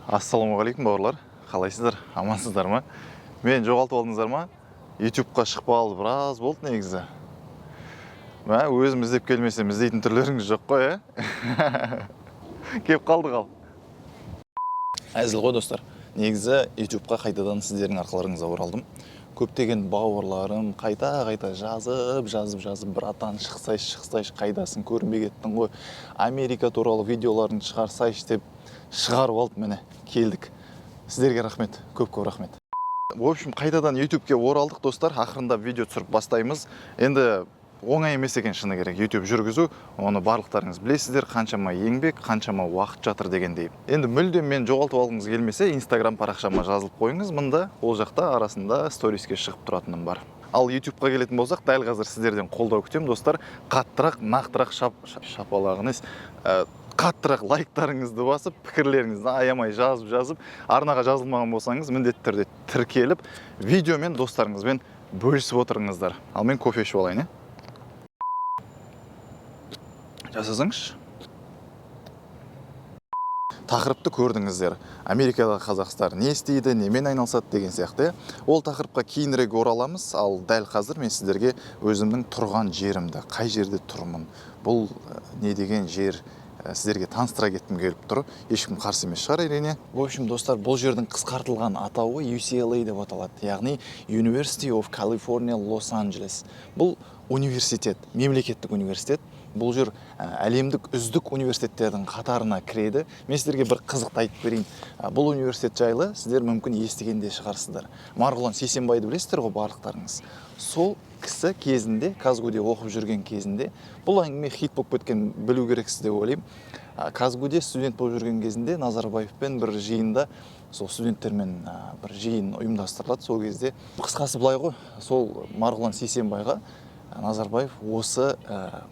Ассалаумағалейкум бауырлар. Қалайсыздар? Амансыздар ма? Мен жоғалтып алдыңыздар ма? YouTube-қа шықпағалы біраз болды негізі. Өзім іздеп келмесем іздейтін түрлеріңіз жоқ қой, Кеп қалдық ал. Әзіл ғой достар. Негізі YouTube-қа қайтадан сіздердің арқыларыңызға оралдым. Көптеген бауырларым қайта жазып братан шықсайшы қайдасың, көрінбей кеттің ғой. Америка туралы видеоларын шығарсайшы деп шығарып алып, міне келдік. Сіздерге рахмет, көп рахмет. В общем, қайтадан YouTube-ке оралдық достар. Ақырында видео түсіріп бастаймыз. Енді оңай емес екен шыны керек YouTube жүргізу. Оны барлықтарыңыз білесіздер, қаншама еңбек, қаншама уақыт жатыр дегендей. Енді мүлдем мен жоғалтып алғыңыз келмесе, Instagram парақшама жазылып қойыңыз. Мында ол жақта арасында сториске шығып тұратыным бар. Ал YouTube-қа келетін болсақ, дәл қазір сіздерден қолдау күтемін достар. Қаттырақ, нақтырақ шапалағыңыз, қаттырақ лайктарыңызды басып, пікірлеріңізді аямай жазып, арнаға жазылмаған болсаңыз, міндетті түрде тіркеліп, видеомен достарыңызбен бөлісіп отырыңыздар. Ал мен кофе ішіп алайын, Жасасаңызшы. Тақырыпты көрдіңіздер. Америкадағы қазақстар не істейді, немен айналысады деген сияқты. Ол тақырыпқа кейінірек ораламыз, ал дәл қазір мен сіздерге өзімнің тұрған жерімді, қай жерде тұрмын, бұл не деген жер, сіздерге таныстыра кеткім келіп тұр. Ешкім қарсы емес шығар, әрине. В общем, достар, бұл жердің қысқартылған атауы UCLA деп аталады, яғни University of California, Los Angeles. Бұл университет, мемлекеттік университет. Бұл жер әлемдік үздік университеттердің қатарына кіреді. Мен сіздерге бір қызықты айтып берейін. Бұл университет жайлы сіздер мүмкін естіген де шығарсыздар. Марғұлан Сейсенбайды білесіздер ғой барлықтарыңыз. Сол кісі кезінде, Казгуде оқып жүрген кезінде, бұл әңгіме хит болып кеткен, білу керексіз деп ойлаймын. Казгуде студент болып жүрген кезінде Назарбаевпен бір жиында, сол студенттермен бір жиын ұйымдастырылады. Сол кезде қысқасы былай ғой, сол Марғұлан Сейсенбайға Назарбаев осы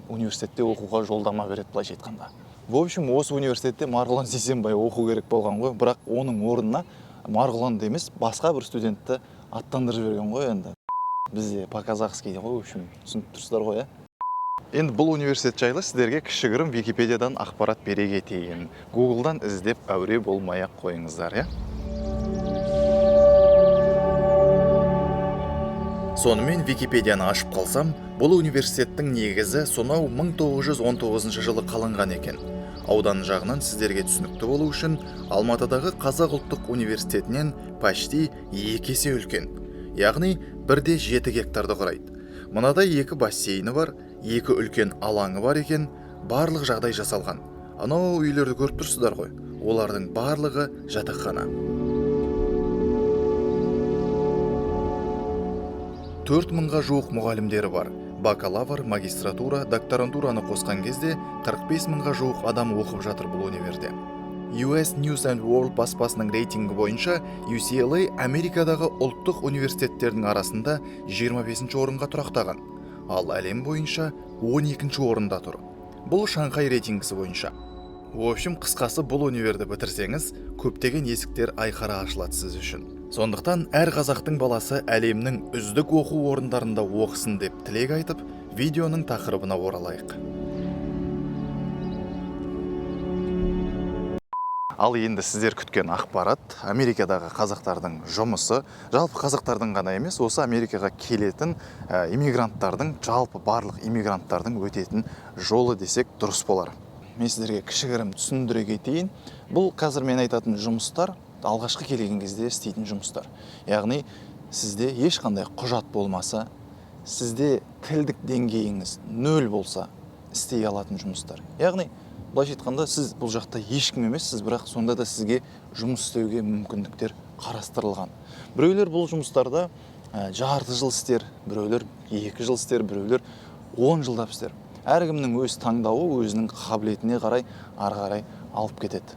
университетте оқуға жолдама береді, былайша айтқанда. В общем, осы университетте Марғұлан Сейсенбай оқу керек болған ғой, бірақ оның орнына Марғұланды емес, басқа бір студентті аттандырып жіберген ғой енді. Бізде по-казахски дейді ғой, в общем, түсініп тұрсыздар ғой, Енді бұл университет жайлы сіздерге кішігірім Википедиядан ақпарат бере кетейін. Гуглдан іздеп әуре болмай-ақ қойыңыздар, Сонымен Википедияны ашып қалсам, бұл университеттің негізі сонау 1919 жылы қаланған екен. Аудан жағынан сіздерге түсінікті болу үшін Алматыдағы Қазақ ұлттық университетінен почти 2 есе үлкен. Яғни 1,7 гектарды құрайды. Мынадай 2 бассейні бар, 2 үлкен алаңы бар екен, барлық жағдай жасалған. Анау үйлерді көріп тұрсыздар ғой, олардың барлығы жатақхана. 4000-ға жуық мұғалімдері бар. Бакалавр, магистратура, докторантураны қосқан кезде 45.000-ға жуық адам оқып жатыр бұл универде. US News and World баспасының рейтингі бойынша UCLA Америкадағы ұлттық университеттердің арасында 25-ші орынға тұрақтаған, ал әлем бойынша 12-ші орында тұр. Бұл Шанхай рейтингісі бойынша. В общем, қысқасы бұл универді бітірсеңіз, көптеген есіктер айқара ашылады сіз үшін. Сондықтан әр қазақтың баласы әлемнің үздік оқу орындарында оқысын деп тілек айтып, видеоның тақырыбына оралайық. Ал енді сіздер күткен ақпарат, Америкадағы қазақтардың жұмысы, жалпы қазақтардың ғана емес, осы Америкаға келетін иммигранттардың, жалпы барлық иммигранттардың өтетін жолы десек дұрыс болар. Мен сіздерге кішігірім түсіндіре кетейін. Бұл қазір мен айтатын жұмыстар алғашқы келген кезде істейтін жұмыстар. Яғни сізде ешқандай құжат болмаса, сізде тілдік деңгейіңіз 0 болса, істей алатын жұмыстар. Яғни былайша айтқанда сіз бұл жақта ешкім емессіз, бірақ сонда да сізге жұмыс істеуге мүмкіндіктер қарастырылған. Біреулер бұл жұмыстарда жарты жыл істер, біреулер 2 жыл істер, біреулер 10 жылдап істер. Әркімнің өз таңдауы өзінің қабілетіне қарай ары қарай алып кетеді.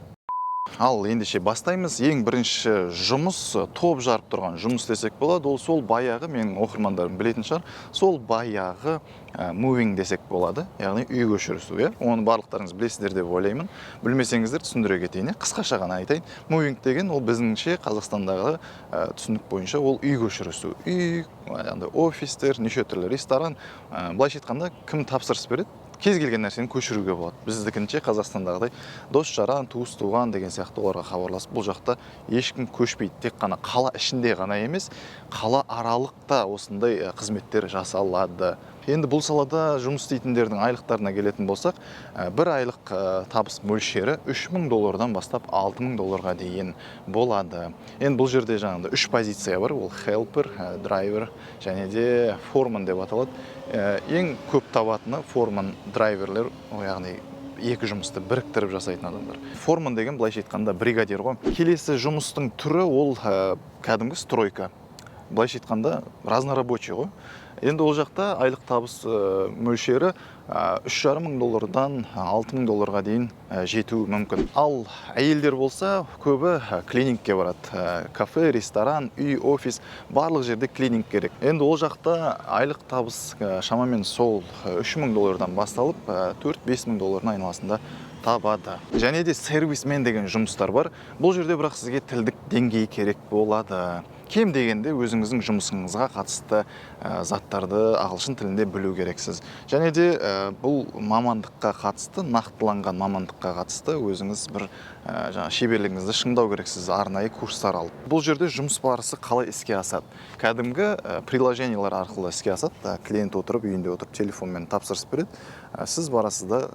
Ал ендеше бастаймыз. Ең бірінші жұмыс, топ жарып тұрған жұмыс десек болады. Ол сол баяғы, менің оқырмандарым білетін шығар, сол баяғы moving десек болады. Яғни үй көшірісу. Оны барлықтарыңыз білесіздер деп ойлаймын. Білмесеңіздер түсіндіре кетейін. Қысқаша ғана айтайын. Moving деген ол біздіңше Қазақстандағы түсінік бойынша ол үй көшірісу. Үй, офистер, неше түрлі ресторан. Былайша айтқанда кім тапсырыс береді? кез келген нәрсені көшіруге болады. Біздікінше Қазақстандағыдай дос жаран, туыс туған деген сияқты оларға хабарласып, бұл жақта ешкім көшпейді. Тек қана қала ішінде ғана емес, қала аралықта осындай қызметтер жасалады. Енді бұл салада жұмыс істейтіндердің айлықтарына келетін болсақ, бір айлық табыс мөлшері $3000 бастап $6000 дейін болады. Енді бұл жерде жаңағыдай 3 позиция бар, ол helper, driver және де foreman деп аталады. Ең көп табатыны foreman, драйверлер, яғни екі жұмысты біріктіріп жасайтын адамдар. Foreman деген былайша айтқанда бригадир ғой. Келесі жұмыстың түрі ол кәдімгі стройка. Былайша айтқанда разнорабочий ғой. Енді ол жақта айлық табыс мөлшері $3500-дан $6000 дейін жетуі мүмкін. Ал әйелдер болса, көбі клинингке барады. Кафе, ресторан, үй, офис, барлық жерде клининг керек. Енді ол жақта айлық табыс шамамен сол $3000-дан басталып, $4000-5000 айналасында табады. Және де сервисмен деген жұмыстар бар. Бұл жерде бірақ сізге тілдік деңгей керек болады. Кем дегенде өзіңіздің жұмысыңызға қатысты заттарды ағылшын тілінде білу керексіз. Және де бұл мамандыққа қатысты, нақтыланған мамандыққа қатысты өзіңіз бір шеберлігіңізді шыңдау керексіз, арнайы курстар алып. Бұл жерде жұмыс барысы қалай іске асады? Кәдімгі приложениялар арқылы іске асады. Клиент отырып, үйінде отырып, телефонмен тапсырыс береді. Сіз барасыз да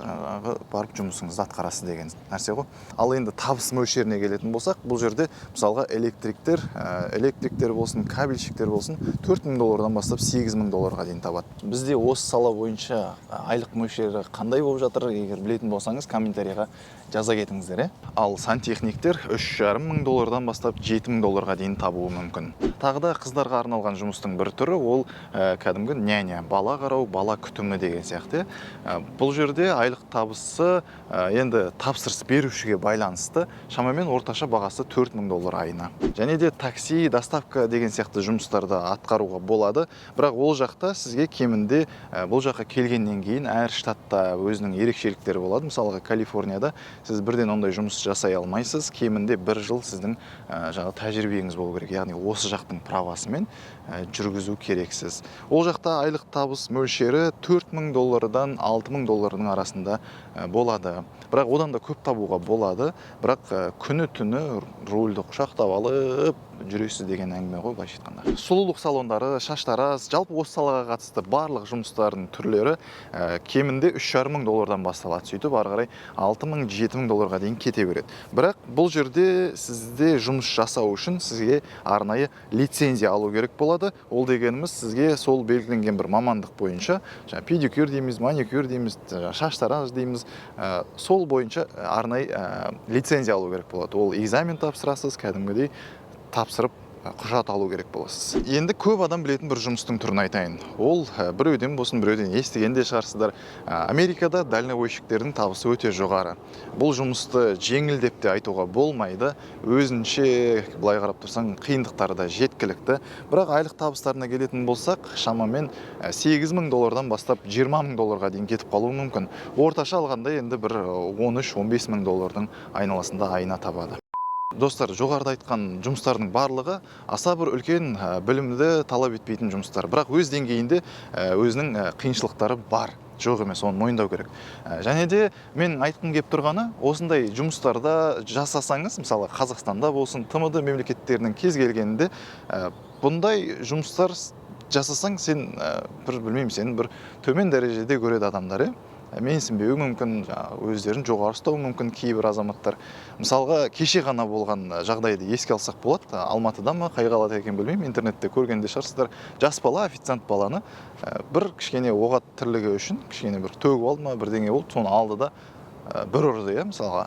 барып жұмысыңызды атқарасыз деген нәрсе ғой. Ал енді табыс мөлшеріне келетін болсақ, бұл жерде мысалға электриктер болсын, кабельщиктер болсын, $4000-дан бастап $8000-ға дейін табады. Бізде осы сала бойынша айлық мөлшері қандай болып жатыр, егер білетін болсаңыз, комментарийға жаза кетіңіздер. Ал сантехниктер $3500-дан бастап $7000-ға дейін табуы мүмкін. Тағы да қыздарға арналған жұмыстың бір түрі ол кәдімгі няня, бала қарау, бала күтімі деген сияқты. Бұл жерде айлық табысы енді тапсырыс берушіге байланысты шамамен орташа бағасы $4000 айына. Және де такси, доставка деген сияқты жұмыстарды атқаруға болады. Бірақ ол жақта сізге кемінде бұл жаққа келгеннен кейін әр штатта өзінің ерекшеліктері болады. Мысалға Калифорнияда сіз бірден ондай жұмыс жасай алмайсыз. Кемінде 1 жыл сіздің тәжірибеңіз болу керек. Яғни осы жақтың правасымен жүргізу керексіз. Ол жақта айлық табыс мөлшері $4000-дан $6000-ның арасында болады. Бірақ одан да көп табуға болады. Бірақ күні-түні рульді құшақтап алып жүресіз деген әңгіме ғой, былайша айтқанда. Сұлулық салондары, шаштараз, жалпы осы салаға қатысты барлық жұмыстардың түрлері кемінде $3500-дан басталады. Сөйтіп ары қарай $6000-7000-ға дейін кете береді. Бірақ бұл жерде сізде жұмыс жасау үшін сізге арнайы лицензия алу керек болады. Ол дегеніміз сізге сол белгіленген бір мамандық бойынша, педикюр дейміз, маникюр дейміз, шаштараз дейміз, сол бойынша арнайы лицензия алу керек болады. Ол экзамен тапсырасыз, кәдімгідей тапсырып құжат алу керек боласыз. Енді көп адам білетін бір жұмыстың түрін айтайын. Ол біреуден болсын, біреуден естіген де шығарсыздар. Америкада дальнобойщиктердің табысы өте жоғары. Бұл жұмысты жеңіл деп те айтуға болмайды. Өзінше былай қарап тұрсаң қиындықтары да жеткілікті. Бірақ айлық табыстарына келетін болсақ, шамамен $8000-дан бастап $20000-ға дейін кетіп қалуы мүмкін. Орташа алғанда енді бір $13-15 айналасында айына табады. Достар, жоғарыда айтқан жұмыстардың барлығы аса бір үлкен білімді талап етпейтін жұмыстар. Бірақ өз деңгейінде өзінің қиыншылықтары бар. Жоқ емес, оны мойындау керек. Және де мен айтқым келіп тұрғаны, осындай жұмыстарда жасасаңыз, мысалы Қазақстанда болсын, ТМД мемлекеттерінің кез келгенінде бұндай жұмыстар жасасаң, сен сен бір төмен дәрежеде көреді адамдар, менсінбеуі мүмкін, өздерін жоғары ұстауы мүмкін кейбір азаматтар. Мысалға, кеше ғана болған жағдайды еске алсақ болады. Алматыда ма, қай қалада екен білмеймін, интернетте көргенде шығарсыздар. Жас бала, официант баланы бір кішкене оғат тірлігі үшін, кішкене бір төгіп алды ма, бірдеңе болды, соны алды да бір ұрды, мысалға.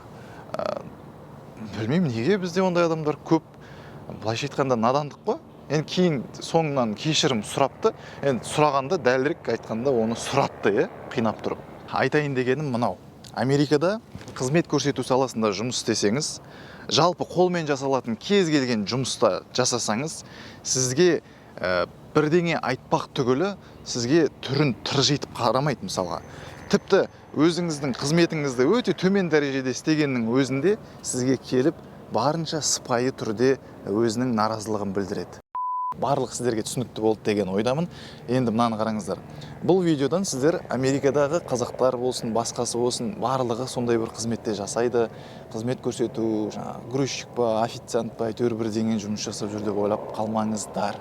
Білмеймін, неге бізде ондай адамдар көп, былайша айтқанда надандық қой. Енді кейін соңынан кешірім сұрапты. Енді сұрағанда дәлірек айтқанда оны сұратты, қинап тұрып. Айтайын дегенім мынау. Америкада қызмет көрсету саласында жұмыс істесеңіз, жалпы қолмен жасалатын кез келген жұмыста жасасаңыз, сізге бірдеңе айтпақ түгілі, сізге түрін тыржитып қарамайды мысалға. Тіпті өзіңіздің қызметіңізді өте төмен дәрежеде істегеннің өзінде сізге келіп барынша сыпайы түрде өзінің наразылығын білдіреді. барлық сіздерге түсінікті болды деген ойдамын. Енді мынаны қараңыздар. Бұл видеодан сіздер Америкадағы қазақтар болсын, басқасы болсын, барлығы сондай бір қызметте жасайды. Қызмет көрсету, грузчик па, официант па, әйтеуір бірдеңе жұмыс жасап жүр деп ойлап қалмаңыздар.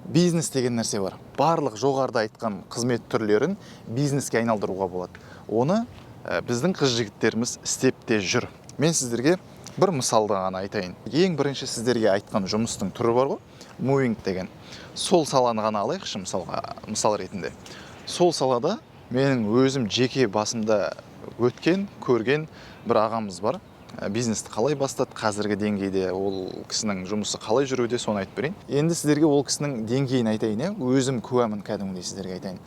Бизнес деген нәрсе бар. Барлық жоғарыда айтқан қызмет түрлерін бизнеске айналдыруға болады. Оны біздің қыз-жігіттеріміз істеп те жүр. Мен сіздерге бір мысалды ғана айтайын. Ең бірінші сіздерге айтқан жұмыстың түрі бар ғой, мувинг деген. Сол саланы ғана алайықшы мысал ретінде. Сол салада менің өзім жеке басымда өткен, көрген бір ағамыз бар. Бизнесті қалай бастады, қазіргі деңгейде ол кісінің жұмысы қалай жүруде, соны айтып берейін. Енді сіздерге ол кісінің деңгейін айтайын, өзім куәмін кәдімгідей сіздерге айтайын.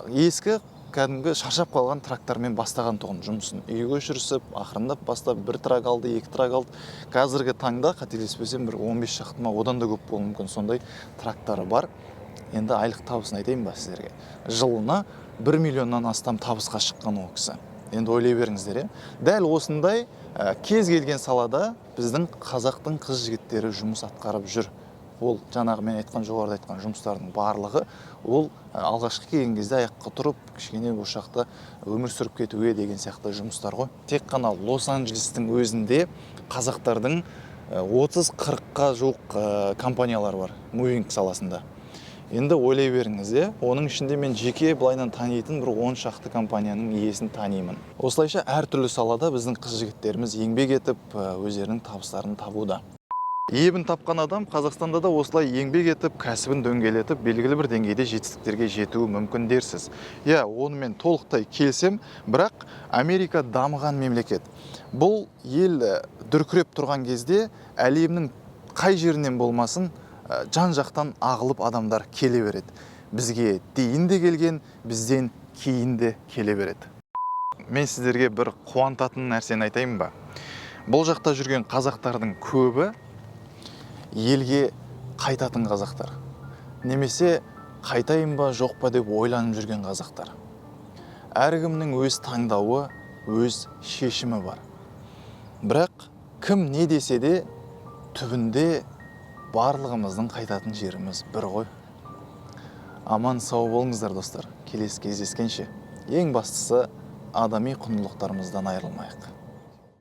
Ескі кәдімгі шаршап қалған трактормен бастаған тұғын жұмысын үйге көшірісіп, ақырындап бастап, бір трак алды, екі трак алды. Қазіргі таңда қателеспесем бір 15 шақтыма, одан да көп болуы мүмкін, сондай трактары бар. Енді айлық табысын айтайын ба сіздерге? Жылына 1 миллионнан астам табысқа шыққан ол кісі. Енді ойлай беріңіздер, дәл осындай кез келген салада біздің қазақтың қыз-жігіттері жұмыс атқарып жүр. Ол жаңағы мен айтқан, жоғарыда айтқан жұмыстардың барлығы ол алғашқы келген кезде аяққа тұрып, кішкене осы жақта өмір сүріп кетуге деген сияқты жұмыстар ғой. Тек қана Лос-Анджелестің өзінде қазақтардың 30-40-қа жуық компаниялар бар мувинг саласында. Енді ойлай беріңіз, оның ішінде мен жеке былайынан танитын бір 10 шақты компанияның иесін танимын. Осылайша әртүрлі салада біздің қыз-жігіттеріміз еңбек етіп, өздерінің табыстарын табуда. Ебін тапқан адам Қазақстанда да осылай еңбек етіп, кәсібін дөңгелетіп, белгілі бір деңгейде жетістіктерге жетуі мүмкін дерсіз. Онымен толықтай келсем, бірақ Америка дамыған мемлекет. Бұл ел дүркіреп тұрған кезде әлемнің қай жерінен болмасын жан-жақтан ағылып адамдар келе береді. Бізге дейін де келген, бізден кейін де келе береді. Мен сіздерге бір қуантатын нәрсені айтайын ба? Бұл жақта жүрген қазақтардың көбі елге қайтатын қазақтар. Немесе қайтайын ба, жоқ па деп ойланып жүрген қазақтар. Әркімнің өз таңдауы, өз шешімі бар. Бірақ кім не десе де түбінде барлығымыздың қайтатын жеріміз бір ғой. Аман сау болыңыздар достар. Келесі кездескенше. Ең бастысы адами құндылықтарымыздан айырылмайық.